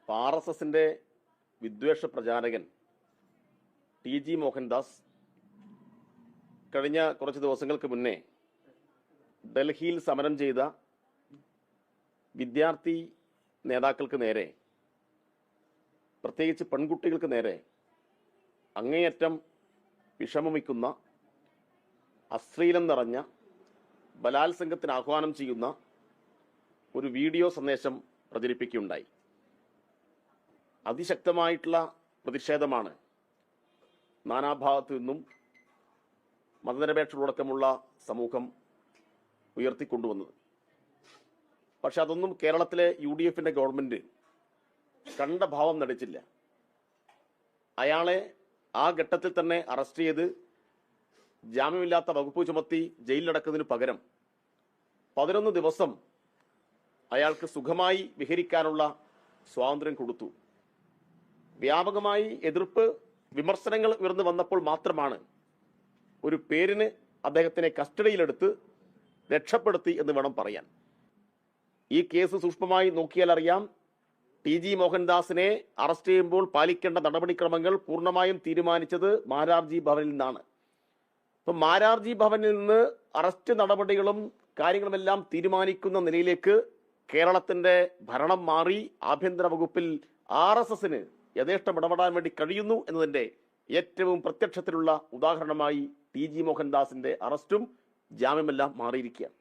RSSന്റെ വിദ്വേഷ പ്രചാരകൻ TG മോഹൻദാസ് കഴിഞ്ഞ കുറച്ച് ദിവസങ്ങൾക്ക് മുന്നേ ഡൽഹിയിൽ സമരം ചെയ്ത വിദ്യാർത്ഥി നേതാക്കൾക്ക് നേരെ, പ്രത്യേകിച്ച് പെൺകുട്ടികൾക്ക് നേരെ അങ്ങേയറ്റം വിഷമമിക്കുന്ന, അശ്ലീലം നിറഞ്ഞ, ബലാത്സംഗത്തിന് ആഹ്വാനം ചെയ്യുന്ന ഒരു വീഡിയോ സന്ദേശം പ്രചരിപ്പിക്കുകയുണ്ടായി. അതിശക്തമായിട്ടുള്ള പ്രതിഷേധമാണ് നാനാഭാഗത്തു നിന്നും മതനിരപേക്ഷകളടക്കമുള്ള സമൂഹം ഉയർത്തിക്കൊണ്ടുവന്നത്. പക്ഷെ അതൊന്നും കേരളത്തിലെ UDFന്റെ ഗവൺമെന്റ് കണ്ട ഭാവം നടിച്ചില്ല. അയാളെ ആ ഘട്ടത്തിൽ തന്നെ അറസ്റ്റ് ചെയ്ത് ജാമ്യമില്ലാത്ത വകുപ്പ് ചുമത്തി ജയിലിലടക്കുന്നതിന് പകരം 11 ദിവസം അയാൾക്ക് സുഖമായി വിഹരിക്കാനുള്ള സ്വാതന്ത്ര്യം കൊടുത്തു. വ്യാപകമായി എതിർപ്പ്, വിമർശനങ്ങൾ ഉയർന്നു വന്നപ്പോൾ മാത്രമാണ് ഒരു പേരിന് അദ്ദേഹത്തിനെ കസ്റ്റഡിയിലെടുത്ത് രക്ഷപ്പെടുത്തി എന്ന് വേണം പറയാൻ. ഈ കേസ് സൂക്ഷ്മമായി നോക്കിയാൽ അറിയാം, TG മോഹൻദാസിനെ അറസ്റ്റ് ചെയ്യുമ്പോൾ പാലിക്കേണ്ട നടപടിക്രമങ്ങൾ പൂർണ്ണമായും തീരുമാനിച്ചത് മാരാർജി ഭവനിൽ നിന്നാണ്. അപ്പം മാരാർജി ഭവനിൽ നിന്ന് അറസ്റ്റ് നടപടികളും കാര്യങ്ങളുമെല്ലാം തീരുമാനിക്കുന്ന നിലയിലേക്ക് കേരളത്തിന്റെ ഭരണം മാറി. ആഭ്യന്തര വകുപ്പിൽ RSSന് യഥേഷ്ടം ഇടപെടാൻ വേണ്ടി കഴിയുന്നു എന്നതിന്റെ ഏറ്റവും പ്രത്യക്ഷത്തിലുള്ള ഉദാഹരണമായി TG മോഹൻദാസിന്റെ അറസ്റ്റും ജാമ്യമെല്ലാം മാറിയിരിക്കുകയാണ്.